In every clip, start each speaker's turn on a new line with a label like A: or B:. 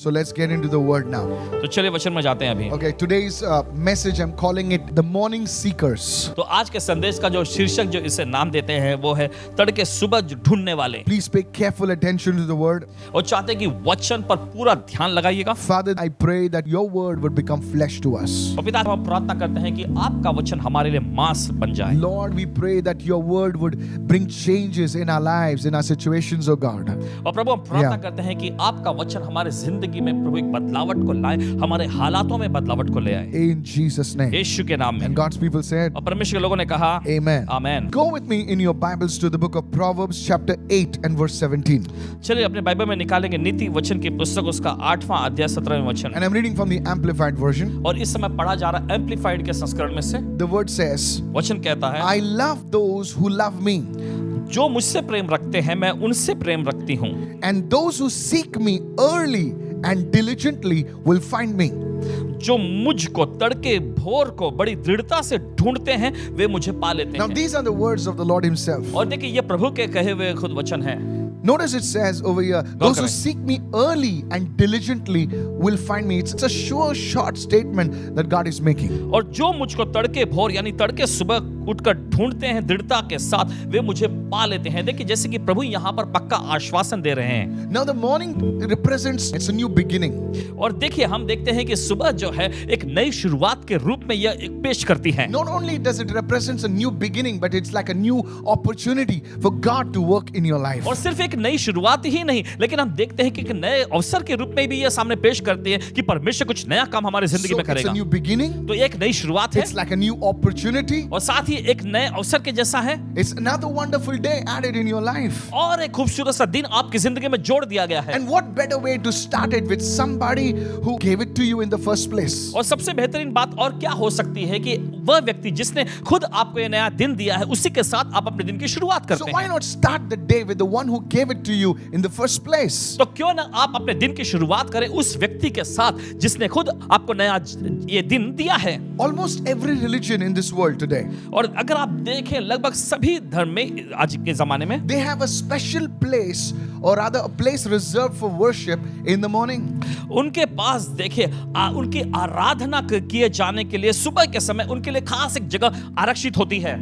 A: So let's get into the word now.
B: तो चलिए वचन में जाते हैं अभी।
A: Okay, today's message, I'm calling it the morning seekers.
B: तो आज के संदेश का जो शीर्षक जो इसे नाम देते हैं वो है तड़के सुबह ढूंढने वाले।
A: Please pay careful attention to the word.
B: और चाहते हैं कि वचन पर पूरा ध्यान लगाइएगा।
A: Father, I pray that your word would become flesh to us.
B: और पिता हम प्रार्थना करते हैं कि आपका वचन हमारे लिए मांस बन जाए।
A: Lord, we pray that your word would bring changes in our lives, in our situations, oh God.
B: और प्रभु हम प्रार्थना करते हैं कि आपका वचन हमारे जिंदगी में प्रभु एक बदलावट को लाए, हमारे हालातों में बदलावट को ले आए।
A: In Jesus' name.
B: यीशु के नाम में।
A: And God's people said,
B: और परमेश्वर के लोगों ने कहा
A: Amen.
B: Amen.
A: Go with me in your Bibles to the book of Proverbs chapter 8 and verse 17.
B: चलिए अपने बाइबल में निकालेंगे नीति वचन की पुस्तक उसका 8वां अध्याय 17वें वचन।
A: And I'm reading from the Amplified version.
B: और इस समय पढ़ा जा रहा है एम्प्लीफाइड के संस्करण में से।
A: The word says,
B: वचन कहता है
A: I love those who love me,
B: जो मुझसे प्रेम रखते हैं मैं उनसे प्रेम रखती हूँ,
A: and those who seek me early and diligently will find me.
B: जो मुझको तड़के भोर को बड़ी दृढ़ता से ढूंढते हैं वे मुझे पा लेते
A: Now
B: हैं।
A: these are the words of the Lord himself.
B: और देखिए ये प्रभु के कहे हुए खुद वचन है।
A: Notice it says over here, those who
B: correct.
A: seek me early and diligently will find me. It's a sure short statement that God is making.
B: और जो मुझको तड़के भोर यानी तड़के सुबह उठकर ढूंढते हैं दृढ़ता के साथ वे मुझे पा लेते हैं। देखिए जैसे कि प्रभु यहाँ पर पक्का आश्वासन दे रहे हैं।
A: Now the morning represents, it's a new beginning.
B: और देखिए हम देखते हैं कि सुबह जो है एक नई शुरुआत के रूप में यह एक पेश करती है।
A: Not only does it represent a new beginning, but it's like a new opportunity for God to work in your life.
B: और सिर्फ एक नई शुरुआत ही नहीं लेकिन हम देखते हैं कि एक नए अवसर के रूप में भी यह सामने पेश करती है कि परमेश्वर कुछ नया काम हमारे जिंदगी
A: So
B: में
A: it's a
B: करेगा।
A: new beginning.
B: तो एक नई शुरुआत है
A: It's like a new opportunity.
B: और साथ ही एक नए अवसर के जैसा है
A: It's another wonderful day added in your life.
B: और एक खूबसूरत सा दिन आपकी जिंदगी में जोड़ दिया गया है।
A: And what better way to start it with somebody who gave it to you in the first place?
B: और सबसे बेहतरीन बात और क्या हो सकती है कि वह व्यक्ति जिसने खुद आपको ये नया दिन दिया है उसी के साथ आप अपने दिन की शुरुआत
A: So
B: करते
A: why
B: हैं।
A: not start the day with the one who gave it to you in the first place?
B: तो क्यों ना आप अपने दिन की शुरुआत करें उस व्यक्ति के साथ जिसने खुद आपको नया ये दिन दिया है।
A: Almost every religion in this world today,
B: और अगर आप देखें लगभग सभी धर्म में आज के जमाने में
A: they have a special place, or rather a place reserved for worship in the morning.
B: उनके पास देखिए उनकी आराधना किए जाने के लिए सुबह के समय उनके लिए खास एक जगह आरक्षित होती है।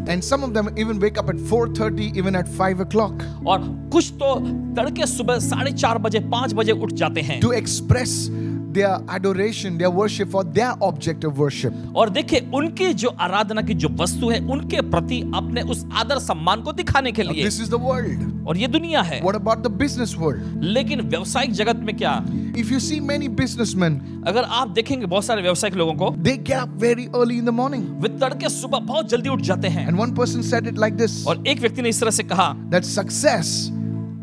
A: And some of them even wake up at 4:30, even at 5 o'clock,
B: और कुछ तो तड़के सुबह 4:30 बजे 5 बजे उठ जाते हैं
A: to express their adoration, their worship for their object of worship.
B: और देखिए उनकी जो आराधना की जो वस्तु है उनके प्रति अपने उस आदर सम्मान को दिखाने के
A: Now,
B: लिए।
A: this is the world.
B: और ये दुनिया है।
A: What about the business world?
B: लेकिन व्यावसायिक जगत में क्या,
A: If you see many businessmen,
B: अगर आप देखेंगे बहुत सारे व्यावसायिक लोगों को
A: they get up very early in the morning.
B: वे तड़के सुबह बहुत जल्दी उठ जाते हैं।
A: And one person said it like this,
B: और एक व्यक्ति ने इस तरह से कहा
A: that success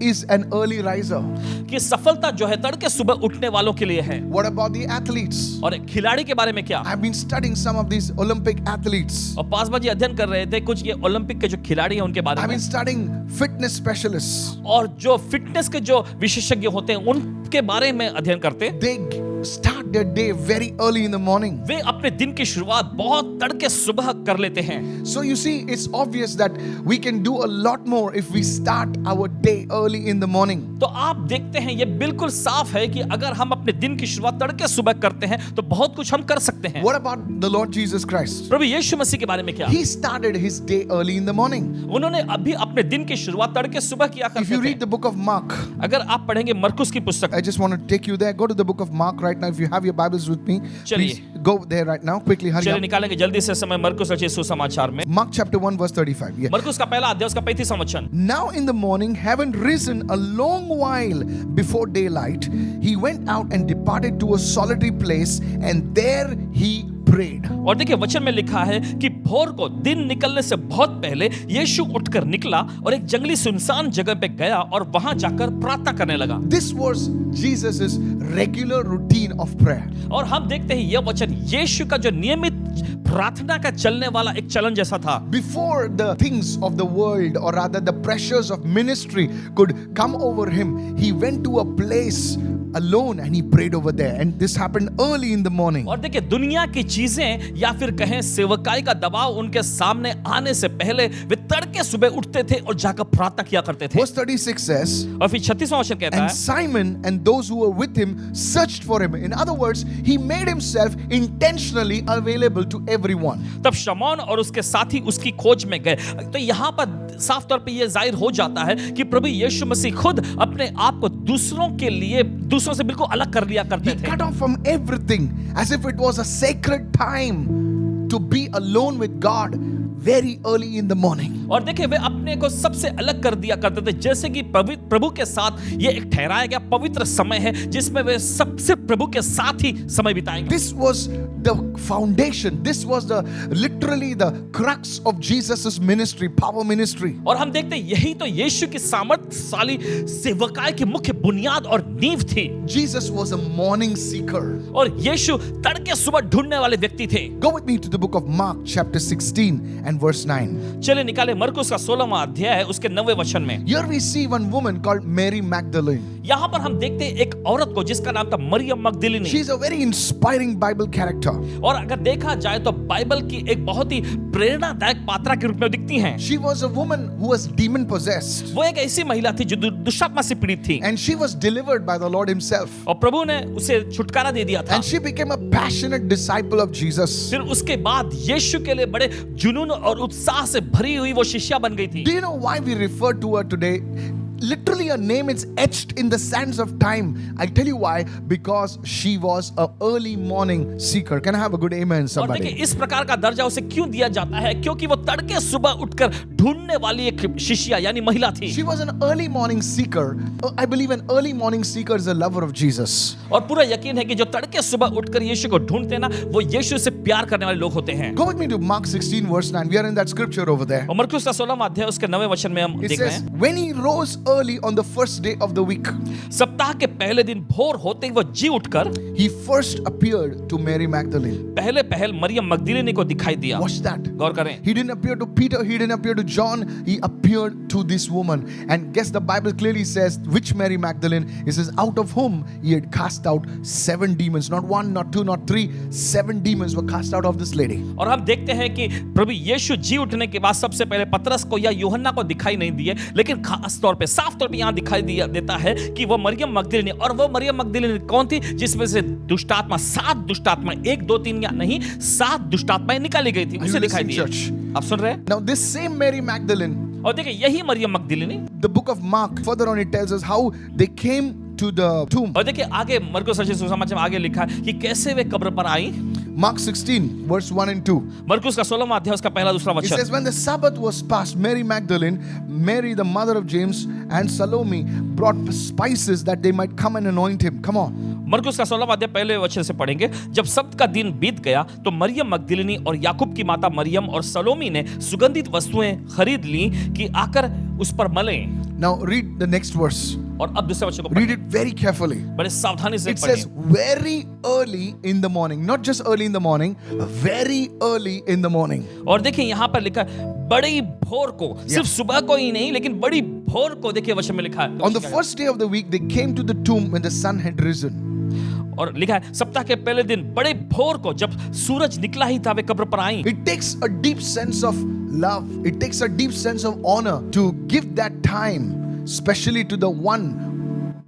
A: is an early riser.
B: कि सफलता जो है तड़के सुबह उठने वालों के लिए है।
A: What about the athletes?
B: और एक खिलाड़ी के बारे में क्या,
A: I've been studying some of these Olympic athletes.
B: और पासवान जी अध्ययन कर रहे थे कुछ ये ओलंपिक के जो खिलाड़ी हैं उनके बारे
A: I've
B: में,
A: been studying fitness specialists.
B: और जो फिटनेस के जो विशेषज्ञ होते हैं उनके बारे में अध्ययन करते हैं।
A: They start their day very early in the morning.
B: वे अपने दिन की शुरुआत बहुत तड़के सुबह कर लेते हैं।
A: So you see, it's obvious that we can do a lot more if we start our day early in the morning.
B: तो आप देखते हैं ये बिल्कुल साफ है कि अगर हम अपने दिन की शुरुआत तड़के सुबह करते हैं तो बहुत कुछ हम कर सकते हैं।
A: What about the Lord Jesus Christ?
B: प्रभु यीशु मसीह के बारे में क्या,
A: He started his day early in the morning.
B: उन्होंने अभी अपने दिन की शुरुआत तड़के सुबह किया
A: If you
B: करते
A: read
B: थे।
A: the book of Mark,
B: अगर आप पढ़ेंगे मरकुस की पुस्तक,
A: I just want to take you there. Go to the book of Mark right now. If you have your Bibles with me,
B: चलिए।
A: please go there right now. Quickly, hurry
B: चलिए
A: up.
B: निकालेंगे जल्दी से समय मरकुस रचित सुसमाचार में।
A: Mark chapter 1 verse 35. Yeah.
B: मरकुस का पहला अध्याय उसका 35वां वचन।
A: Now in the morning, having risen a long while before daylight, he went out and departed to a solitary place, and there he prayed.
B: और देखिए वचन में लिखा है कि भोर को दिन निकलने से बहुत पहले यीशु उठकर निकला और एक जंगली सुनसान जगह पे गया और वहां जाकर प्रार्थना करने लगा।
A: This was Jesus' regular routine of prayer.
B: और हम देखते हैं यह वचन यीशु का जो नियमित प्रार्थना का चलने वाला एक चलन जैसा था।
A: Before the things of the world, or rather the pressures of ministry could come over him, he went to a place alone and he prayed over there. And this happened early in the morning.
B: और देखिए दुनिया की चीजें या फिर कहें सेवकाई का दबाव उनके सामने आने से पहले वे तड़के सुबह उठते थे और जाकर प्रार्थना किया करते थे।
A: Verse 36 says,
B: और फिर 36वां वचन कहता
A: and
B: है,
A: Simon and those who were with him searched for him. In other words, he made himself intentionally available to everyone.
B: तब शमौन और उसके साथी उसकी खोज में गए। तो यहाँ पर साफ तौर पे ये जाहिर हो जाता है कि प्रभु यीशु मसीह खुद अपने आप को दूसरों के लिए दूसरों से बिल्कुल अलग कर लिया करते
A: He
B: थे।
A: cut off from everything as if it was a sacred time to be alone with God very early in the morning.
B: और देखिए वे अपने को सबसे अलग कर दिया करते थे, जैसे कि प्रभु के साथ ये एक ठहराया गया पवित्र समय है जिसमें वे सबसे प्रभु के साथ ही समय बिताएंगे।
A: This was the foundation. This was the literally the crux of Jesus's ministry, power ministry.
B: और हम देखते हैं यही तो यीशु की सामर्थ्यशाली सेवकाई की मुख्य बुनियाद और नींव थी।
A: Jesus was a morning seeker.
B: और यीशु तड़के सुबह ढूंढने वाले व्यक्ति थे।
A: Go with me to the book of Mark chapter 16 and verse 9.
B: चले निकाले मरकुस का 16वां अध्याय उसके 9वें वचन में।
A: Here we see one woman called Mary Magdalene.
B: यहाँ पर हम देखते हैं एक औरत को जिसका नाम था Maryam मगदलिनी।
A: She is a very inspiring Bible character.
B: और अगर देखा जाए तो बाइबल की एक बहुत ही प्रेरणादायक पात्रा के रूप में दिखती हैं।
A: She was a woman who was demon possessed.
B: वो एक ऐसी महिला थी जो दुष्टात्मा से पीड़ित थी।
A: And she was delivered by the Lord himself.
B: और प्रभु ने उसे छुटकारा दे दिया था।
A: And she became a passionate disciple of Jesus.
B: फिर उसके बाद यीशु के लिए बड़े जुनून और उत्साह से भरी हुई वो शिष्या बन गई थी।
A: Do you know why we refer to her today? Literally her name is etched in the sands of time. I'll tell you why. Because she was a early morning seeker. Can I have a good amen,
B: और
A: somebody?
B: देखिए इस प्रकार का दर्जा उसे क्यों दिया जाता है, क्योंकि वो तड़के सुबह उठकर ढूंढने वाली एक शिष्या यानी महिला थी।
A: She was an early morning seeker. I believe an early morning seeker is a lover of Jesus.
B: और पूरा यकीन है कि जो तड़के सुबह उठकर यीशु को ढूंढते ना वो यीशु से प्यार करने वाले लोग होते हैं।
A: Go with me to Mark 16 verse 9. We are in that scripture over there.
B: और मरकुस का 16वां अध्याय उसके 9वें वचन में हम
A: It
B: देख रहे
A: says,
B: हैं,
A: when he rose early on the first day of the week,
B: सप्ताह के पहले दिन भोर होते ही वो जी उठकर
A: he first appeared to Mary Magdalene.
B: पहले पहल मरियम मगदलिनी को दिखाई दिया।
A: Watch that.
B: गौर करें,
A: He didn't appear to Peter, he didn't appear to John, he appeared to this woman. And guess the Bible clearly says, which Mary Magdalene? It says, out of whom he had cast out 7 demons. Not 1, not 2, not 3, 7 demons were cast out of this lady.
B: और हम देखते हैं कि प्रभु यीशु जी उठने के बाद सबसे पहले पतरस को या यूहन्ना को दिखाई नहीं दिए, लेकिन खास तौर पे साफ तौर पे यहाँ दिखाई देता है कि वो मरियम मगदलिनी। और वो मरियम मगदलिनी कौन थी? जिसमें से दुष्टात्मा 7 दुष्टात्मा 1 2 3 या नहीं 7 दुष्टात्माएं निकाली गई थी, उसे दिखाई दिया। आप सुन रहे हैं?
A: Now this same Mary Magdalene,
B: और देखिए यही Maryam मगदलिनी,
A: the book of Mark, further on it tells us how they came to the tomb.
B: और देखिए आगे मरकुस रचित सुसमाचार में आगे लिखा है कि कैसे वे कब्र पर आई।
A: Mark 16 verse 1 and 2.
B: मरकुस का 16वां अध्याय उसका पहला दूसरा
A: It
B: वचन।
A: says, when the Sabbath was past, Mary Magdalene, Mary the mother of James, and Salome brought spices that they might come and anoint him. Come on.
B: मरकुस का 16वां अध्याय पहले वचन से पढ़ेंगे। जब सब्त का दिन बीत गया तो मरियम मगदलिनी और याकूब की माता मरियम और सलोमी ने सुगंधित वस्तुएं खरीद ली कि आकर उस पर मलें।
A: Now read the next verse.
B: और अब दूसरे वचन को
A: Read
B: पढ़ें,
A: it very carefully.
B: बड़े सावधानी से
A: It says
B: पढ़ें।
A: very early in the morning, not just early in the morning, very early in the morning.
B: और देखिए यहाँ पर लिखा है बड़ी भोर को, सिर्फ सुबह को ही नहीं लेकिन बड़ी भोर को। देखिए वचन में लिखा है,
A: On the first day of the week, they came to the tomb when the sun had risen.
B: और लिखा है सप्ताह के पहले दिन बड़े भोर को जब सूरज निकला ही था वे कब्र पर आई।
A: It takes a deep sense of love. It takes a deep sense of honor to give that time, especially to the one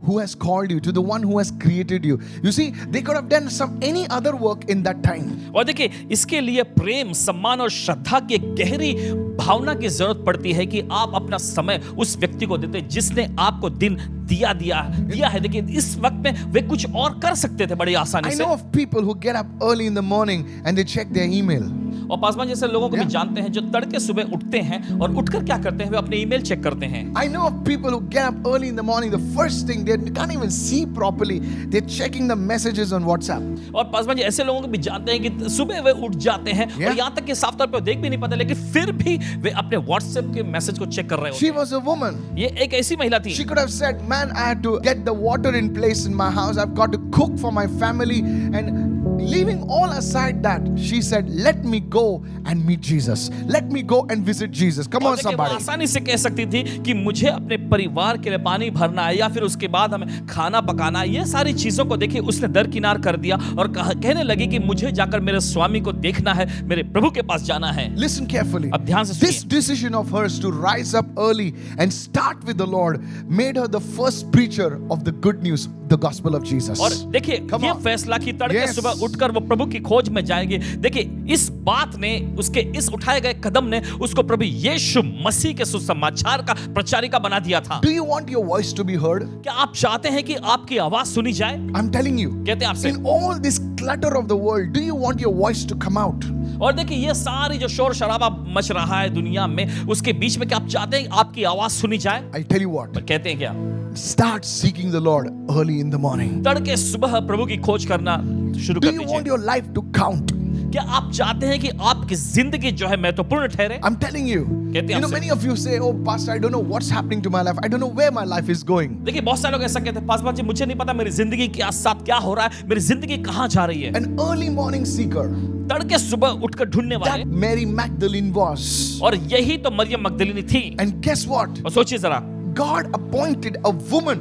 A: who has called you, to the one who has created you. You see, they could have done any other work in that time.
B: और देखिए इसके लिए प्रेम, सम्मान और श्रद्धा की एक गहरी भावना की जरूरत पड़ती है कि आप अपना समय उस व्यक्ति को देते हैं जिसने आपको दिन दिया है। देखिए इस वक्त में वे कुछ और कर सकते थे बड़ी आसानी
A: I
B: से।
A: know of people who get up early in the morning and they check their email.
B: और पासवान जैसे लोगों को भी जानते हैं जो तड़के सुबह उठते हैं और उठकर क्या करते हैं, वे अपने ईमेल चेक करते हैं।
A: I know of people who get up early in the morning, the first thing, they can't even see properly, they're checking the messages on WhatsApp.
B: और पासवान जी ऐसे लोगों को भी जानते हैं कि सुबह वे उठ जाते हैं और यहाँ तक कि साफ तौर पर देख भी नहीं पाते, लेकिन फिर भी वे अपने व्हाट्सएप के मैसेज को चेक कर रहे होते
A: She
B: हैं।
A: was a woman.
B: ये एक ऐसी महिला थी।
A: She could have said, man, I had to get the water in place in my house, I've got to cook for my family, and leaving all aside that, she said, let me go and meet Jesus. Let me go and visit Jesus. Come
B: और
A: on,
B: देखिए, वो
A: somebody.
B: आसानी से कह सकती थी कि मुझे अपने परिवार के लिए पानी भरना है या फिर उसके बाद हमें खाना पकाना है। ये सारी चीजों को देखिए उसने दरकिनार कर दिया और कहने लगी कि मुझे जाकर मेरे स्वामी को देखना है, मेरे प्रभु के पास जाना है।
A: Listen carefully.
B: अब ध्यान से
A: This
B: सुनिए।
A: decision of hers to rise up early and start with the Lord made her the first preacher of the good news, the gospel of Jesus.
B: और देखिए
A: Come
B: ये
A: on.
B: फैसला की तड़के
A: Yes.
B: सुबह उठकर वो प्रभु की खोज में जाएगी। देखिए इस बात ने, उसके इस उठाए गए कदम ने उसको प्रभु यीशु मसीह के सुसमाचार का प्रचारिका बना दिया था।
A: Do you want your voice to be heard?
B: क्या आप चाहते हैं कि आपकी आवाज सुनी जाए?
A: I'm telling you.
B: कहते हैं आपसे।
A: In all this clutter of the world, do you want your voice to come out?
B: और देखिए ये सारी जो शोर शराबा मच रहा है दुनिया में, उसके बीच में क्या आप चाहते हैं आपकी आवाज सुनी जाए?
A: I'll tell you what.
B: पर कहते हैं क्या?
A: Start seeking the Lord early in the morning.
B: तड़के सुबह प्रभु की खोज करना शुरू
A: Do
B: कर
A: you
B: दीजिए।
A: want your life to count?
B: क्या आप चाहते हैं कि आपकी जिंदगी जो है महत्वपूर्ण ठहरे?
A: I'm telling you.
B: कहते हैं
A: You know,
B: आपसे।
A: many of you say, "Oh, Pastor, I don't know what's happening to my life. I don't know where my life is going."
B: देखिए बहुत सारे लोग ऐसा कहते हैं, पासवान जी मुझे नहीं पता मेरी जिंदगी के साथ क्या हो रहा है, मेरी जिंदगी कहाँ जा रही है।
A: An early morning seeker,
B: तड़के सुबह उठकर ढूंढने वाले,
A: that Mary Magdalene was.
B: और यही तो मरियम मगदलिनी थी।
A: And guess what?
B: और सोचिए जरा,
A: God appointed a woman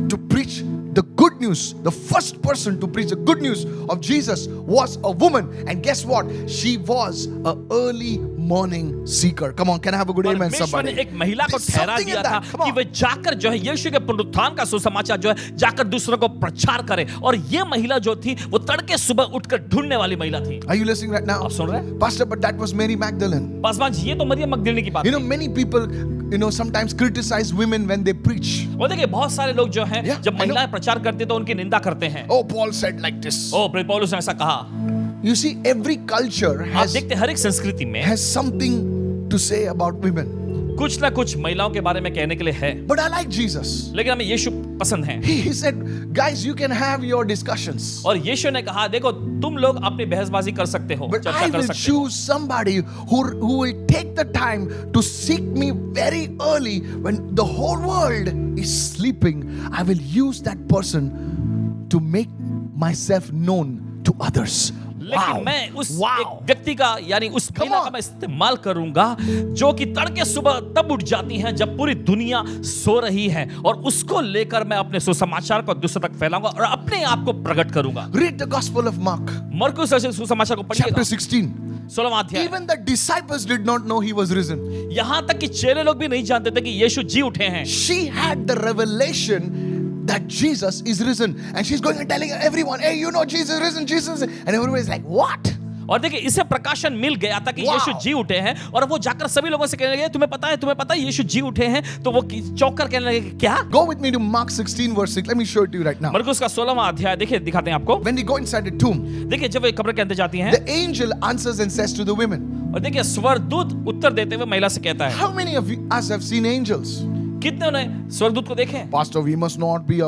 A: to preach the good news. The first person to preach the good news of Jesus was a woman. And guess what? She was an early morning seeker. Come on, can I have a good amen,
B: परमेश्वर ने
A: somebody?
B: एक महिला को
A: There's
B: ठहरा
A: something in
B: दिया था
A: that. Come
B: कि
A: on.
B: वे जाकर जो है यीशु के पुनरुत्थान का सुसमाचार जो है जाकर दूसरों को प्रचार करे। और ये महिला जो थी वो तड़के सुबह उठकर ढूंढने वाली महिला थी।
A: Are you listening right now?
B: आप सुन रहे हैं?
A: Pastor, but that was Mary Magdalene.
B: Paswan ji ये तो मरियम मगदलिनी की बात
A: You know,
B: है।
A: many people, sometimes criticize women when they preach.
B: और देखिए बहुत सारे लोग जो हैं
A: Yeah,
B: जब
A: I know.
B: महिलाएं प्रचार करती हैं तो उनकी निंदा करते हैं।
A: Oh, Paul said like this.
B: ओ पौलुस ने ऐसा कहा।
A: You see, every culture
B: आप
A: has
B: देखते हैं हर एक संस्कृति में
A: something to say about women.
B: कुछ ना कुछ महिलाओं के बारे में कहने के लिए है,
A: But I like Jesus.
B: लेकिन हमें यीशु पसंद है।
A: He said, guys, you can have your discussions.
B: और यीशु ने कहा देखो तुम लोग अपनी बहसबाजी कर सकते हो,
A: But
B: चर्चा
A: I
B: कर
A: will
B: सकते हो,
A: choose somebody who will take the time to seek me very early when the whole world is sleeping. I will use that person to make myself known to others.
B: लेकिन मैं उस एक व्यक्ति का यानी उस महिला का मैं इस्तेमाल करूंगा जो कि तड़के सुबह तब उठ जाती हैं जब पूरी दुनिया सो रही है, और उसको लेकर मैं अपने सुसमाचार को दूसरों तक फैलाऊंगा और अपने आप को प्रकट करूंगा।
A: Read the Gospel of Mark,
B: मरकुस रचित सुसमाचार को
A: chapter
B: पढ़िएगा,
A: 16.
B: 16वां अध्याय।
A: Even the disciples did not know he was risen.
B: यहाँ तक कि चेले लोग भी नहीं जानते थे कि यीशु जी उठे हैं।
A: She had the revelation that Jesus is risen, and she's going and telling everyone, "Hey, you know Jesus is risen, Jesus is risen." And everyone is like, "What?"
B: और देखिए इसे प्रकाशन मिल गया था कि
A: Wow.
B: यीशु जी उठे हैं, और वो जाकर सभी लोगों से कहने लगे तुम्हें पता है यीशु जी उठे हैं। तो वो चौंक कर कहने लगे क्या?
A: Go with me to Mark 16 verse 6. Let me show it to you right now.
B: मरकुस का 16वां अध्याय देखिए, दिखाते हैं आपको।
A: When they go inside the tomb,
B: देखिए जब वे कब्र के अंदर जाती हैं,
A: the angel answers and says to the women,
B: और देखिए स्वर्गदूत उत्तर देते हुए महिला से कहता है,
A: "How many of us have seen angels?"
B: कितने ने स्वर्गदूत को देखे?
A: Pastor, we must not be,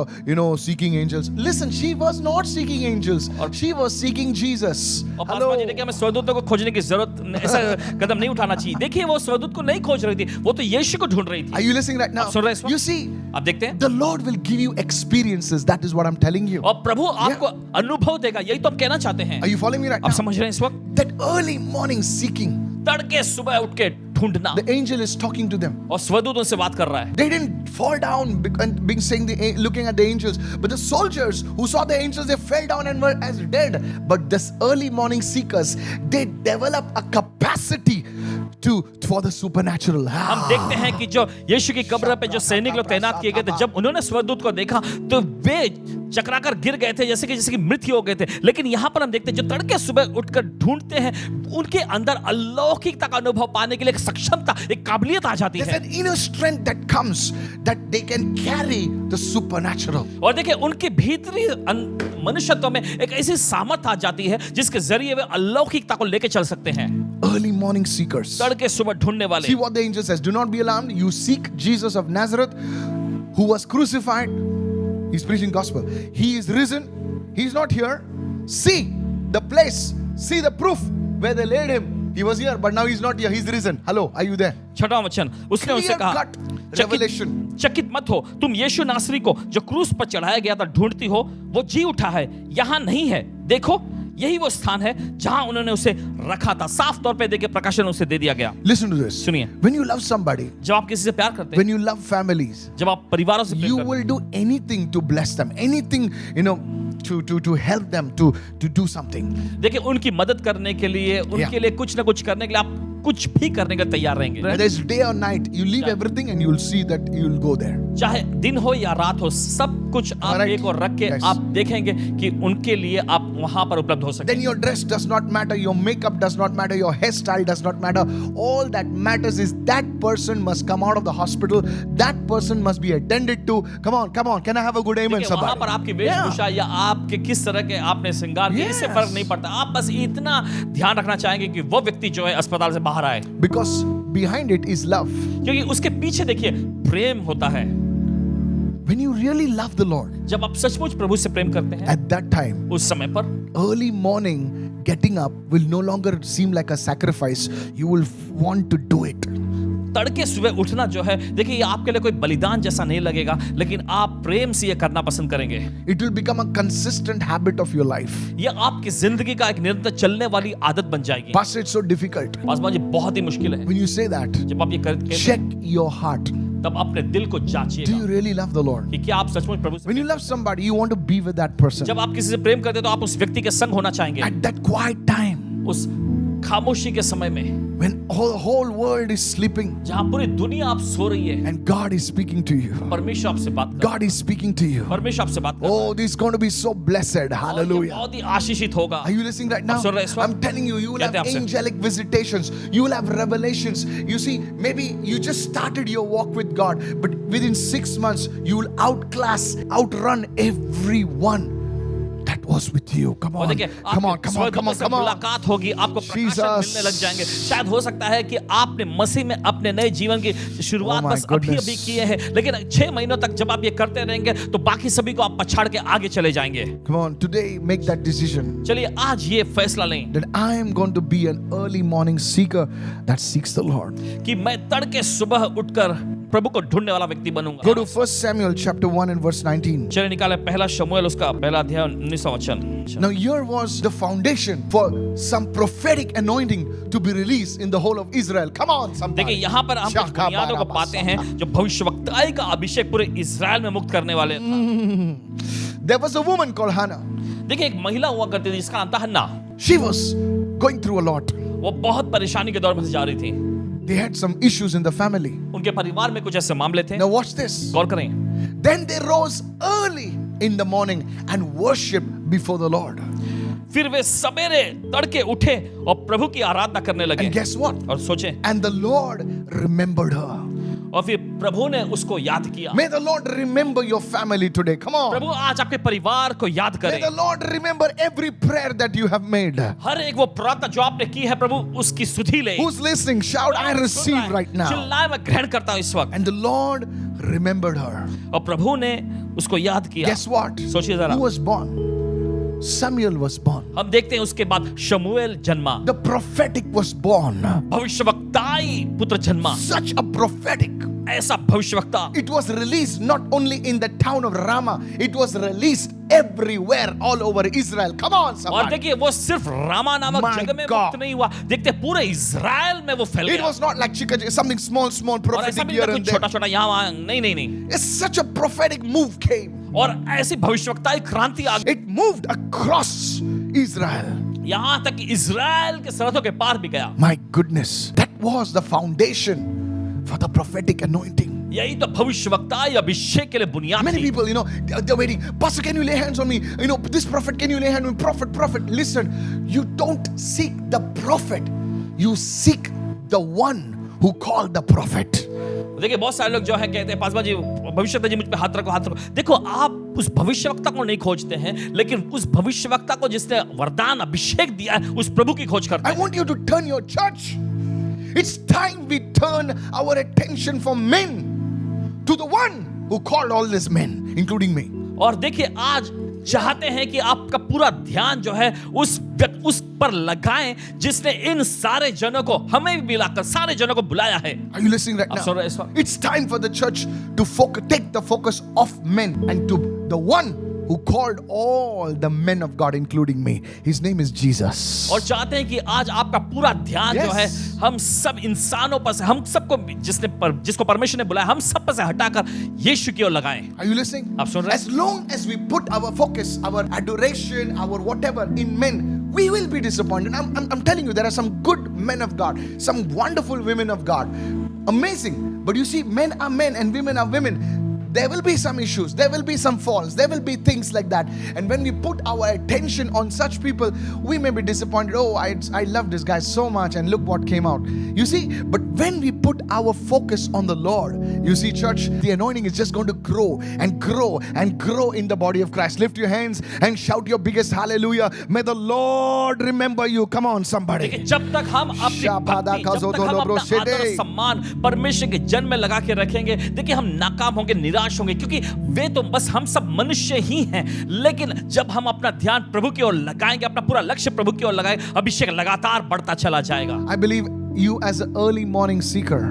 A: seeking angels. Listen, she was not seeking angels. She was seeking Jesus.
B: और पासवान जी देखिए हमें स्वर्गदूतों को खोजने की जरूरत, ऐसा कदम नहीं उठाना चाहिए। देखिए वो स्वर्गदूत को नहीं खोज रही थी, वो तो यीशु को ढूंढ रही
A: Are
B: थी।
A: you listening right now?
B: आप सुन रहे हैं इस वक्त?
A: You see,
B: आप देखते हैं,
A: the Lord will give you experiences. That is what I'm telling you.
B: और प्रभु आपको अनुभव देगा, यही तो हम कहना चाहते हैं।
A: Are you following me right
B: आप
A: now?
B: समझ रहे हैं इस वक्त?
A: That early morning seeking,
B: तड़के सुबह उठ के ढूंढना,
A: the angel is talking to them.
B: और स्वर्गदूत उनसे बात कर रहा है।
A: They didn't fall down and being saying looking at the angels, but the soldiers who saw the angels, they fell down and were as dead. But this early morning seekers, they develop a capacity for the supernatural.
B: हम देखते हैं कि जो यीशु की कब्र पे जो सैनिक लोग तैनात किए गए थे, जब उन्होंने स्वर्गदूत को देखा तो वे चकराकर गिर गए थे जैसे कि मृत्यु हो गए थे। लेकिन यहाँ पर हम देखते हैं जो तड़के सुबह उठकर ढूंढते हैं, उनके अंदर अलौकिकता का अनुभव पाने के लिए एक सक्षमता, एक काबिलियत आ जाती
A: There's
B: है।
A: an inner strength that comes that they can carry the supernatural.
B: और देखिए उनके भीतरी मनुष्यत्व में एक ऐसी सामर्थ आ जाती है जिसके जरिए वे अलौकिकता को लेकर चल सकते हैं।
A: Early morning seekers.
B: तड़के सुबह ढूंढने वाले।
A: See what the angel says. Do not be alarmed. You seek Jesus of Nazareth, who was crucified. He's preaching gospel. He is risen. He's not here. See the place. See the proof where they laid him. He was here, but now he's not here. He's risen. Hello, are you there?
B: छठवां वचन, उसने उनसे कहा,
A: Clear-cut revelation.
B: चकित मत हो, तुम यीशु नासरी को जो क्रूस पर चढ़ाया गया था ढूंढती हो, वो जी उठा है, यहाँ नहीं है। देखो यही वो स्थान है जहां उन्होंने उसे रखा था। साफ तौर पे देखिए प्रकाशन उसे दे दिया गया।
A: Listen to this.
B: सुनिए,
A: When you love somebody,
B: जब आप किसी से प्यार करते हैं,
A: when you love families,
B: जब आप परिवारों से प्रेम
A: you
B: करते
A: will do anything to bless them, anything, to help them to do something.
B: हैं, देखिए उनकी मदद करने के लिए, उनके लिए कुछ ना कुछ करने के लिए आप कुछ भी करने के लिए तैयार रहेंगे।
A: Whether it's day or night, you leave everything and you will see that you will go there.
B: चाहे दिन हो या रात हो, सब कुछ आप
A: Alright.
B: एक और रख के
A: Yes.
B: आप देखेंगे कि उनके लिए आप वहां पर उपलब्ध हो सकते
A: Then your dress does not matter, your makeup does not matter, your hairstyle does not matter. All that matters is that person must come out of the hospital. That person must be attended to. Come on. Can I have a good amen,
B: हैं। वहां पर
A: somebody?
B: आपकी वेशभूषा या आपके किस तरह के आपने श्रृंगार किया, इससे
A: Yes.
B: फर्क नहीं पड़ता। आप बस इतना ध्यान रखना चाहेंगे कि वो व्यक्ति जो है अस्पताल से बाहर आए,
A: Because behind it is love.
B: क्योंकि उसके पीछे देखिए प्रेम होता है।
A: When you really love the Lord,
B: जब आप सचमुच प्रभु से प्रेम करते हैं,
A: at that time,
B: उस समय पर
A: early morning getting up will no longer seem like a sacrifice. You will want to do it.
B: तड़के सुबह उठना जो है, देखिए ये आपके लिए कोई बलिदान जैसा नहीं लगेगा, लेकिन आप प्रेम से ये करना पसंद करेंगे।
A: It will become a consistent habit of your life.
B: ये आपकी जिंदगी का एक निरंतर चलने वाली आदत बन जाएगी।
A: Pastor, it's so difficult.
B: Paswan ji बहुत ही मुश्किल है।
A: When you say that,
B: जब आप ये करते
A: check your heart.
B: तब अपने दिल को
A: Do you
B: जांचिएगा
A: really love the Lord?
B: कि क्या आप सचमुच प्रभु से,
A: When you love somebody, you want to be with that person.
B: जब आप किसी से प्रेम करते हैं तो आप उस व्यक्ति के संग होना चाहेंगे।
A: At that quiet time,
B: उस खामोशी के समय में
A: when the whole world is sleeping
B: जहां पूरी दुनिया आप सो रही है,
A: and God is speaking to you.
B: परमेश्वर आपसे बात कर,
A: God is speaking to you.
B: परमेश्वर आपसे बात कर,
A: Oh, this is going to be so blessed. Hallelujah.
B: बहुत ही आशीषित होगा।
A: Are you listening right now?
B: आप सुन रहे हैं इस वक्त?
A: I'm telling you, you will have
B: कहते हैं आपसे।
A: angelic visitations. You will have revelations. You see, maybe you just started your walk with God, but within 6 months, you will outrun everyone that was with you. Come
B: और
A: on.
B: देखिए
A: Come on.
B: आपसे मुलाकात होगी, आपको प्रकाशन
A: Jesus.
B: मिलने लग जाएंगे। शायद हो सकता है कि आपने मसीह में अपने नए जीवन की शुरुआत
A: Oh my
B: बस अभी
A: goodness.
B: अभी किए हैं, लेकिन 6 महीनों तक जब आप ये करते रहेंगे तो बाकी सभी को आप पछाड़ के आगे चले जाएंगे।
A: Come on. Today, make that decision
B: चलिए आज ये फैसला लें
A: that I am going to be an early morning seeker that seeks the Lord.
B: कि मैं तड़के सुबह उठकर प्रभु को ढूंढने वाला व्यक्ति बनूंगा।
A: Go to 1 Samuel chapter 1 and verse 19.
B: चलिए निकाले पहला शमूएल उसका पहला अध्याय 19वां वचन।
A: Now here was the foundation for some prophetic anointing to be released in the whole of Israel. Come on, somebody.
B: देखिए यहाँ पर हम कुछ बुनियादों को पाते हैं जो भविष्यवक्ताई का अभिषेक पूरे इजराइल में मुक्त करने वाले था।
A: There was a woman called Hannah.
B: देखिए एक महिला हुआ करती थी जिसका नाम था हन्ना।
A: She was going through a lot.
B: वो बहुत परेशानी के दौर में से जा रही थी।
A: They had some issues in the family.
B: उनके परिवार में कुछ ऐसे मामले थे।
A: Now watch this.
B: गौर करें।
A: Then they rose early in the morning and worshiped before the Lord.
B: फिर वे सवेरे तड़के उठे और प्रभु की आराधना करने लगे।
A: And guess what?
B: और सोचे,
A: And the Lord remembered her.
B: और फिर प्रभु ने उसको याद किया।
A: May the Lord remember your family today. Come on.
B: प्रभु आज आपके परिवार को याद
A: May
B: करे।
A: the Lord remember every prayer that you have made.
B: हर एक वो प्रार्थना जो आपने की है प्रभु उसकी सुधि ले।
A: Who's listening? Shout, I receive right now.
B: चिल्लाए, मैं ग्रहण करता हूँ इस वक्त।
A: And the Lord remembered her.
B: और प्रभु ने उसको याद किया।
A: Guess what?
B: सोचिए जरा।
A: Who was born? Samuel was born.
B: हम देखते हैं उसके बाद शमूएल जन्मा।
A: The prophetic was born.
B: भविष्यवक्ताई पुत्र जन्मा।
A: Such a prophetic.
B: ऐसा भविष्यवक्ता।
A: It was released not only in the town of Ramah, it was released everywhere all over Israel. Come on,
B: और
A: somebody.
B: देखिए वो सिर्फ रामा नामक
A: My
B: जगह में
A: God.
B: मुक्त नहीं हुआ, देखते हैं पूरे इजराइल में वो फैल
A: It
B: गया।
A: was not like something small
B: और ऐसा
A: prophetic
B: भी
A: here
B: नहीं
A: and
B: कुछ
A: there.
B: छोटा छोटा यहाँ वहाँ, नहीं नहीं नहीं।
A: It's such a prophetic move came.
B: और ऐसी भविष्यवक्ताई क्रांति आ गई,
A: It moved across Israel.
B: यहाँ तक कि इजराइल के सरहदों के पार भी गया।
A: My goodness, that was the foundation for the prophetic anointing.
B: यही तो भविष्यवक्ताई अभिषेक के लिए बुनियाद
A: Many
B: थी।
A: people, they're waiting. Pastor, can you lay hands on me? This prophet, can you lay hands on me? Prophet. Listen, you don't seek the prophet. You seek the one who called the prophet.
B: देखिए बहुत सारे लोग जो है कहते हैं पासवा जी भविष्यवक्ता जी मुझ पे हाथ रखो। देखो आप उस भविष्यवक्ता को नहीं खोजते हैं, लेकिन उस भविष्यवक्ता को जिसने वरदान अभिषेक दिया है उस प्रभु की खोज करते
A: I
B: हैं।
A: want you to turn your church. It's time we turn our attention from men to the one who called all these men, including me.
B: और देखिए आज चाहते हैं कि आपका पूरा ध्यान जो है उस पर लगाएं जिसने इन सारे जनों को, हमें भी मिलाकर सारे जनों को बुलाया है।
A: Are you listening right
B: आप सुन रहे हैं इस
A: now?
B: वक्त?
A: It's time for the church to take the focus off men and to the one who called all the men of God, including me. His name is Jesus.
B: और चाहते हैं कि आज आपका पूरा ध्यान जो है
A: Yes.
B: हम सब इंसानों पर से, हम सबको जिसको परमेश्वर ने बुलाया, हम सब पर से हटाकर यीशु की ओर लगाएं।
A: Are you listening?
B: आप सुन रहे हैं?
A: As long as we put our focus, our adoration, our whatever in men, we will be disappointed. I'm telling you, there are some good men of God, some wonderful women of God. Amazing. But you see, men are men and women are women. There will be some issues, there will be some falls, there will be things like that. And when we put our attention on such people, we may be disappointed. Oh, I love this guy so much, and look what came out. You see, but when we put our focus on the Lord, you see, church, the anointing is just going to grow and grow and grow in the body of Christ. Lift your hands and shout your biggest hallelujah. May the Lord remember you. Come on, somebody.
B: देखिए, जब तक हम अपनी भक्ति, जब तक हम अपना आदर सम्मान परमेश्वर के जन में लगा के रखेंगे, देखिए हम नाकाम होंगे, निराश होंगे, क्योंकि वे तो बस हम सब मनुष्य ही हैं। लेकिन जब हम अपना ध्यान प्रभु की ओर लगाएंगे, अपना पूरा लक्ष्य प्रभु की ओर लगाएंगे, अभिषेक लगातार बढ़ता चला जाएगा।
A: I believe you as an early morning seeker,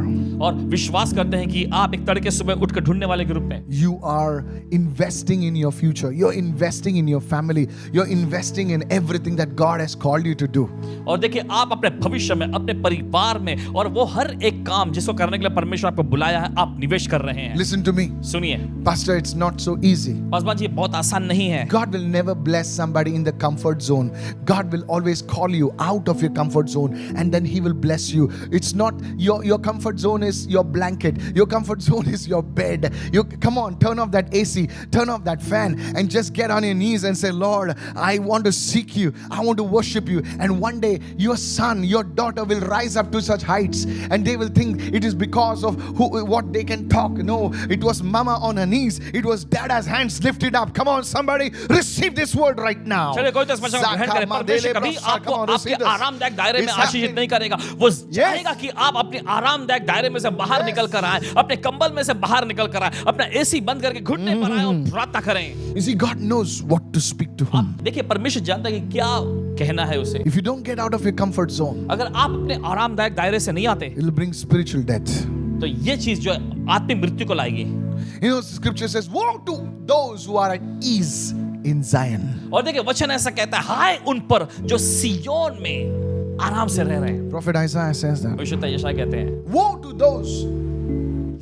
B: और विश्वास करते हैं कि आप एक तड़के सुबह उठकर ढूंढने वाले के रूप में
A: you are investing in your future. You're investing in your family. You're investing in everything that God has called you to do.
B: और देखिए आप अपने भविष्य में, अपने परिवार में, और वो हर एक काम जिसको करने के लिए परमेश्वर आपको बुलाया है, आप निवेश कर रहे हैं।
A: Listen to me.
B: सुनिए
A: Pastor, it's not so easy.
B: Paswan ji, बहुत आसान नहीं है।
A: God will never bless somebody in the comfort zone. God will always call you out of your comfort zone, and then He will bless you. It's not your comfort zone is your blanket. Your comfort zone is your bed. You come on, turn off that AC, turn off that fan, and just get on your knees and say, Lord, I want to seek you. I want to worship you. And one day your son, your daughter will rise up to such heights, and they will think it is because of what they can talk. No, it was mama on her knees. It was dada's hands lifted up. Come on, somebody, receive this word right now.
B: चलिए कोई तो इस वचन को ग्रहण करे। परमेश्वर कभी आपको आपके आरामदायक दायरे में आशीषित नहीं करेगा। वो चाहेगा कि आप अपने आरामदायक दायरे में से बाहर निकल कर आए, अपने कंबल में से बाहर निकल कर आए, अपना एसी बंद करके घुटने पर आए और प्रार्थना करें।
A: You see, God knows what to speak to him.
B: देखिए परमेश्वर जानता है कि क्या कहना है उसे।
A: If you don't get out of your comfort zone,
B: अगर आप अपने आरामदायक दायरे से नहीं आते,
A: it will bring spiritual death.
B: तो ये चीज जो है आत्मिक मृत्यु को लाएगी।
A: You know, scripture says, woe to those who are at ease in Zion.
B: और देखिए वचन ऐसा कहता है, हाय उन पर जो सियोन में आराम से रह रहे हैं।
A: Prophet Isaiah says that.
B: भविष्यद्वक्ता यशायाह कहते हैं,
A: Woe to those.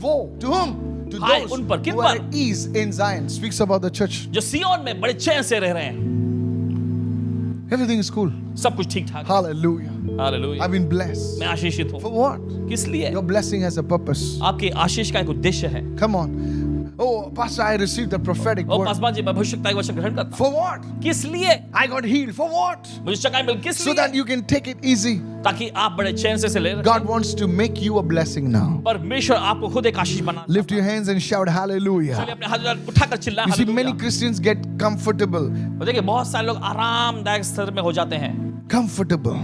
A: Woe to whom? To
B: hi
A: those
B: उन पर, किन
A: who are
B: पर?
A: at ease in Zion. Speaks about the church.
B: जो सियोन में बड़े चैन से रह रहे हैं।
A: Everything is cool.
B: सब कुछ ठीक ठाक।
A: Hallelujah.
B: Hallelujah.
A: I've been blessed.
B: मैं आशीषित
A: For
B: हूँ।
A: what?
B: किस लिए?
A: Your blessing has a purpose.
B: आपके आशीष का एक उद्देश्य है।
A: Come on. Oh, Pastor, I received the prophetic
B: और
A: word.
B: पासवान जी, मैं भविष्यद्वक्ता का वचन ग्रहण करता हूँ।
A: For what?
B: किस लिए?
A: I got healed. For what?
B: मुझे चंगाई मिल, किस
A: So
B: लिए?
A: that you can take it easy.
B: ताकि आप बड़े चैन से ले रहे।
A: God wants to make you a blessing now.
B: परमेश्वर आपको खुद एक आशीष बना।
A: Lift your hands and shout hallelujah.
B: चलिए अपने हाथ उठाकर चिल्लाएं
A: You see, many
B: hallelujah.
A: Christians get comfortable.
B: और देखिए बहुत सारे लोग आरामदायक स्तर में हो जाते हैं,
A: Comfortable.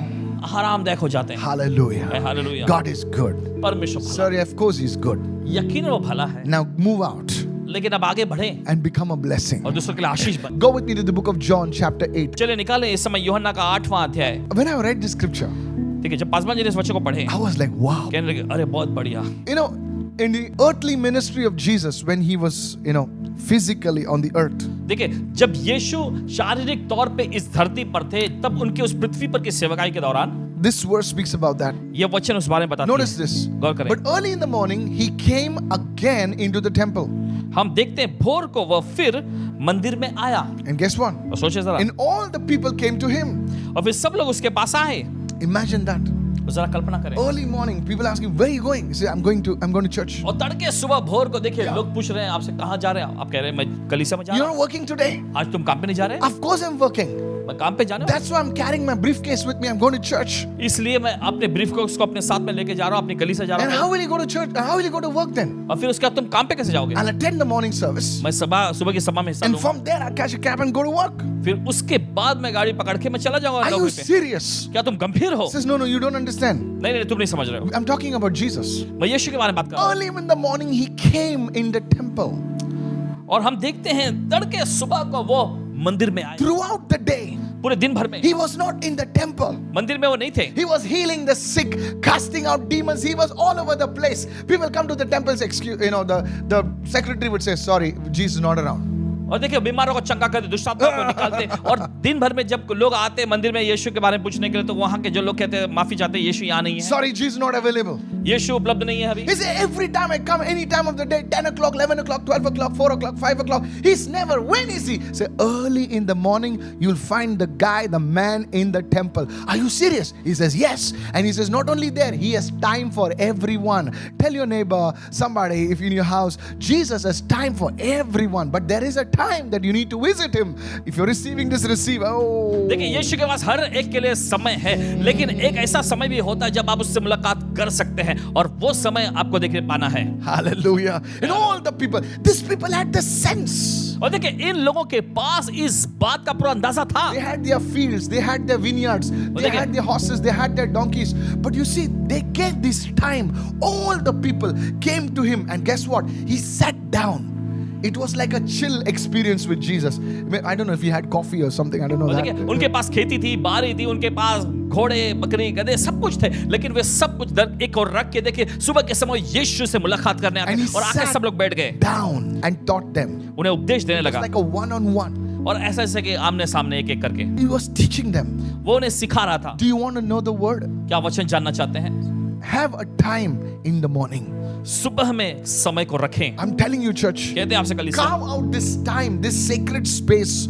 B: आरामदायक हो जाते हैं।
A: Hallelujah.
B: Hallelujah.
A: God is good.
B: परमेश्वर भला,
A: Sorry, of course He's good.
B: यकीनन वो भला है,
A: Now move out
B: लेकिन अब आगे बढ़े
A: and become a blessing.
B: और दूसरों के लिए आशीष बन।
A: Go with me to the book of John, chapter 8.
B: चलिए निकालें इस समय यूहन्ना का 8वां अध्याय।
A: When I read this scripture,
B: ठीक है, जब पासवान जी ने इस वचन को पढ़े,
A: I was like, wow.
B: कहने लगे, अरे बहुत बढ़िया।
A: You know, in the earthly ministry of Jesus, when He was, physically on the earth,
B: देखिए जब यीशु शारीरिक तौर पे इस धरती पर थे, तब उनके उस पृथ्वी पर की सेवकाई के दौरान
A: this verse speaks about that.
B: ये वचन उस बारे में बताता
A: Notice
B: है।
A: this.
B: गौर करें।
A: But early in the morning, He came again into the temple.
B: हम देखते हैं भोर को वह फिर मंदिर में आया।
A: And guess what?
B: और सोचिए जरा,
A: And all the people came to Him.
B: और फिर सब लोग उसके पास आए।
A: Imagine that.
B: जरा कल्पना करें।
A: Early morning, people ask Him, where are you going? He said, I'm going to church.
B: और तड़के सुबह भोर को देखिए लोग पूछ रहे हैं आपसे, कहाँ जा रहे हैं आप? कह रहे हैं मैं कलीसिया में जा रहा
A: You're
B: हूँ।
A: working today?
B: आज तुम काम पे नहीं जा रहे?
A: Of course I'm working.
B: मैं काम पे जाने वाला
A: That's why I'm carrying my briefcase with me. I'm going to church.
B: हूँ। इसलिए मैं अपने ब्रीफ को अपने साथ में लेके जा रहा हूँ, अपनी कलीसिया जा
A: And
B: रहा
A: how
B: हूँ।
A: will you go to church? How will you go to work then?
B: और फिर उसके बाद तुम काम पे कैसे जाओगे?
A: I'll attend the morning service.
B: मैं सुबह की सभा में हिस्सा
A: And
B: लूंगा।
A: from there, I'll catch a cab and go to work.
B: फिर उसके बाद मैं गाड़ी पकड़ के मैं चला जाऊंगा
A: Are you
B: नौकरी पे।
A: serious?
B: क्या तुम गंभीर हो?
A: He says, no, you don't understand.
B: नहीं नहीं, तुम नहीं समझ रहे हो।
A: I'm talking about Jesus.
B: मैं यीशु के बारे में बात कर रहा हूँ।
A: Early in the morning, He came in the temple.
B: और हम देखते हैं तड़के सुबह को वो मंदिर में आए।
A: Throughout the day,
B: पूरे दिन भर में
A: He was not in the temple.
B: मंदिर में वो नहीं थे।
A: He was healing the sick, casting out demons. He was all over the place. People come to the temples, the secretary would say, sorry, Jesus is not around.
B: और देखिए बीमारों को चंगा करते, दुष्ट आत्माओं को निकालते। और दिन भर में जब लोग आते हैं मंदिर में यीशु के बारे में पूछने के लिए, तो वहां के जो लोग कहते हैं, माफी चाहते हैं, यीशु यहाँ नहीं है,
A: Sorry, Jesus not available.
B: यीशु उपलब्ध नहीं है अभी।
A: He said, every time I come, any time of the day, 10 o'clock, 11 o'clock, 12 o'clock, 4 o'clock, 5 o'clock, he's never. When is he? Say, early in the morning, you'll find the guy, the man in the temple. Are you serious? He says, yes. And he says, not only there, he has time for everyone. Tell your neighbor, somebody, if in your house, Jesus has time for everyone. But there is a time that you need to visit him. If you're receiving this, receive. Oh.
B: देखिए यीशु के पास हर एक के लिए समय है, लेकिन एक ऐसा समय भी होता है जब आप उससे मुलाकात कर सकते हैं, और वो समय आपको देखने पाना है।
A: Hallelujah. And all the people, these people had the sense.
B: और देखिए इन लोगों के पास इस बात का पूरा अंदाजा था।
A: They had their fields, they had their vineyards, they had their horses, they had their donkeys. But you see, they gave this time. All the people came to him, and guess what? He sat down. It was like a chill experience with Jesus. I don't know if he had coffee or something. I don't know
B: और
A: that.
B: देखिए उनके पास खेती थी, बारी थी, उनके पास घोड़े, बकरी, गधे सब कुछ थे, लेकिन वे सब कुछ एक और रख के देखिए सुबह के समय यीशु से मुलाकात करने आते,
A: And he
B: और आके
A: sat
B: सब लोग बैठ गए,
A: down and taught them.
B: उन्हें उपदेश देने
A: It was
B: लगा,
A: like a one-on-one.
B: और ऐसा ऐसे कि आमने सामने एक एक करके
A: He was teaching them.
B: वो उन्हें सिखा रहा था।
A: Do you want to know the word?
B: क्या वचन जानना चाहते हैं?
A: Have a time in the morning.
B: सुबह में समय को रखें।
A: I'm telling you, church.
B: कहते हैं आपसे कल
A: Carve out this time, this sacred space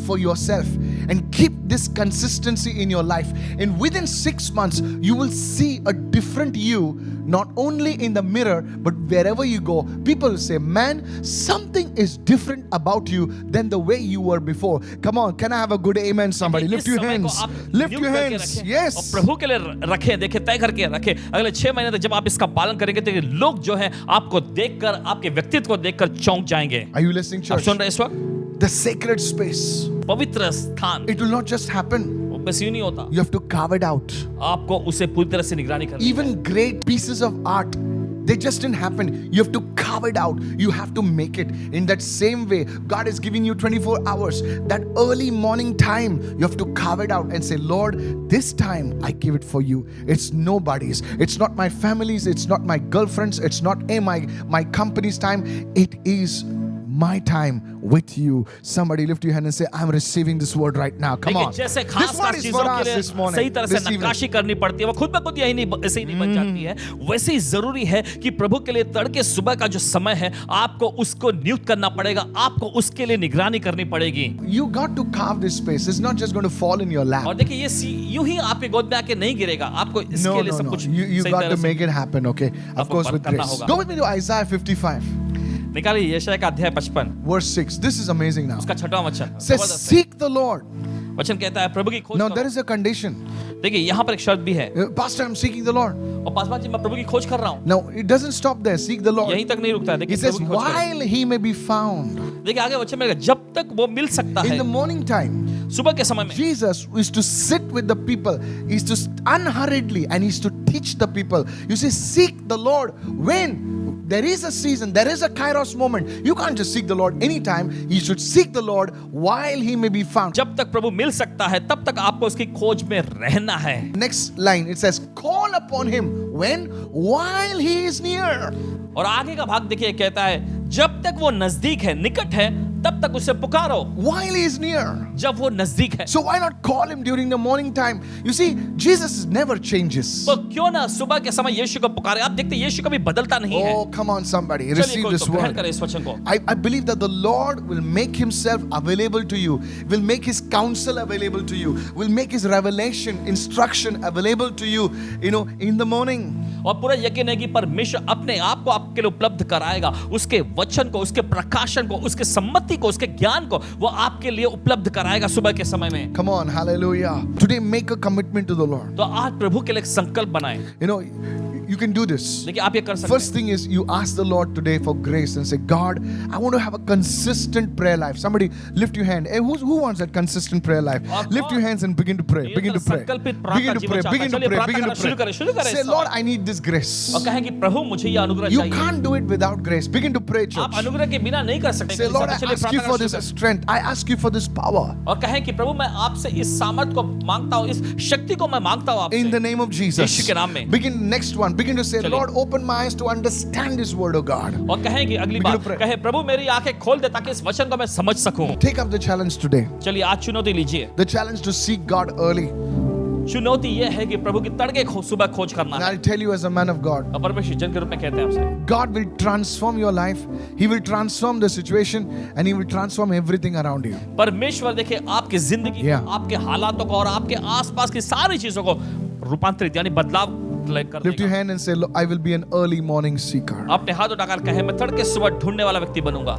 A: for yourself, and keep this consistency in your life. And within 6 months, you will see a different you, not only in the mirror, but wherever you go. People will say, man, something is different about you than the way you were before. Come on, can I have a good amen, somebody? Lift your hands. Lift your hands.
B: और
A: Yes.
B: प्रभु के लिए रखें, देखिए तय करके रखें। अगले 6 महीने तक जब आप इसका पालन करेंगे तो लोग जो है आपको देखकर, आपके व्यक्तित्व को देखकर चौंक जाएंगे।
A: Are you listening,
B: आप
A: church?
B: सुन रहे हैं इस वक्त?
A: The sacred space.
B: पवित्र स्थान
A: It will not just happen.
B: वो बस यूं नहीं होता,
A: You have to carve it out.
B: आपको उसे पूरी तरह से निगरानी करनी है।
A: Even great pieces of art, they just didn't happen. You have to carve it out. You have to make it. In that same way, God is giving you 24 hours. That early morning time, you have to carve it out and say, Lord, this time I give it for you. It's nobody's. It's not my family's. It's not my girlfriend's. It's not my company's time. It is my time with you. Somebody lift your hand and say, I'm receiving this word right now. Come on.
B: जैसे
A: This
B: खास
A: word
B: खास
A: is
B: चीजों
A: for
B: के
A: us
B: लिए
A: this morning.
B: सही तरह से
A: this evening.
B: नक्काशी करनी पड़ती है, वो खुद ब खुद यही नहीं ऐसे ही नहीं बन जाती है। वैसे ही जरूरी है कि प्रभु के लिए तड़के सुबह का जो समय है, आपको उसको नियुक्त करना पड़ेगा, आपको उसके लिए निगरानी करनी पड़ेगी।
A: You got to carve this space. It's not just going to fall in your lap.
B: और देखिए ये यूं ही आपके गोद में आके नहीं गिरेगा, आपको इसके लिए सब कुछ
A: You
B: सही
A: got
B: तरह
A: to
B: से
A: make it happen, okay? Of
B: आपको
A: course, with
B: करना
A: grace.
B: होगा।
A: Go with me to Isaiah 55,
B: निकालिए यशायाह का अध्याय 55
A: verse 6. This is amazing now.
B: उसका 6वां वचन
A: Says,
B: जबरदस्त है।
A: seek the Lord.
B: वचन कहता है प्रभु की खोज
A: Now,
B: करो।
A: there is a condition.
B: देखिए यहाँ पर एक शर्त भी है,
A: Pastor, I'm seeking the Lord.
B: और पासवान जी मैं प्रभु की खोज कर रहा हूँ।
A: Now, it doesn't stop there. Seek the Lord.
B: यहीं तक नहीं रुकता है,
A: He
B: देखिए
A: says,
B: प्रभु की खोज करो।
A: while he may be found.
B: देखिए आगे वचन में जब तक वो मिल सकता
A: In
B: है,
A: the morning time,
B: सुबह के समय में
A: Jesus is to sit with the people, is to unhurriedly, and he's to teach the people. You see, seek the Lord when there is a season, there is a kairos moment. You can't just seek the Lord anytime. You should seek the Lord while he may be found.
B: जब तक प्रभु मिल सकता है तब तक आपको उसकी खोज में रहना है।
A: Next line, it says, call upon him when? While he is near.
B: और आगे का भाग देखिए कहता है जब तक वो नजदीक है, निकट है, तब तक उसे पुकारो।
A: While he is near.
B: जब वो नजदीक है,
A: So why not call him during the morning time? You see, Jesus never changes.
B: तो क्यों ना सुबह के समय यीशु को पुकारे। आप देखते हैं यीशु कभी बदलता नहीं है।
A: Oh, come on, somebody.
B: चलिए
A: Receive
B: कोई
A: this
B: तो ग्रहण
A: word.
B: करे इस वचन को।
A: I believe that the Lord will make himself available to you, will make his counsel available to you, will make his revelation, instruction available to you, in the morning.
B: और पूरा यकीन है कि परमेश्वर अपने आप को आपके लिए उपलब्ध कराएगा, उसके वचन को, उसके प्रकाशन को, उसके सम्मति को, उसके ज्ञान को वो आपके लिए उपलब्ध कराएगा सुबह के समय में।
A: Come on, hallelujah. Today make a commitment to the Lord.
B: तो आज प्रभु के लिए एक संकल्प बनाएं।
A: You can do this.
B: देखिए आप ये कर सकते
A: First thing is you ask the Lord today for grace and say, God, I want to have a consistent prayer life. Somebody lift your hand. Hey, who wants that consistent prayer life? Lift your hands and begin to pray. Begin to pray.
B: संकल्पित
A: Begin to pray. Begin to pray. Begin to
B: शुरू करें।
A: Say, Lord, I need this grace.
B: और कहें कि प्रभु मुझे ये अनुग्रह
A: You
B: चाहिए।
A: can't do it without grace. Begin to pray, church.
B: आप अनुग्रह के बिना नहीं कर सकते।
A: Say, Lord, I
B: चलिए
A: ask you
B: प्रार्थना
A: for
B: शुरू
A: this
B: करें।
A: strength. I ask you for this power.
B: और कहें कि प्रभु मैं आपसे इस सामर्थ को मांगता हूँ, इस शक्ति को मैं मांगता हूँ आपसे।
A: In the name of Jesus.
B: यीशु के नाम में।
A: Begin next one. begin to say,
B: चलिए।
A: Lord, open my eyes to understand this word of God.
B: और कहेंगे अगली
A: Begin
B: बात,
A: to pray.
B: कहे प्रभु मेरी आंखें खोल दे ताकि इस वचन को मैं समझ सकूं।
A: Take up the challenge today.
B: चलिए आज चुनौती लीजिए।
A: The challenge to seek God early.
B: चुनौती यह है कि प्रभु की तड़के सुबह खोज करना
A: And
B: है।
A: I'll tell you as a man of God,
B: और परमेश्वर जन के रूप में कहते हैं आपसे,
A: God will transform your life. He will transform the situation and He will transform everything around you.
B: परमेश्वर देखिए आपकी जिंदगी को,
A: Yeah.
B: आपके हालातों को और आपके आसपास की सारी चीजों को रूपांतरित यानी बदलाव कर
A: Lift your
B: देगा।
A: hand and say, I will be an early morning seeker.
B: अपने हाथ उठाकर कहे मैं तड़के सुबह ढूंढने वाला व्यक्ति बनूंगा।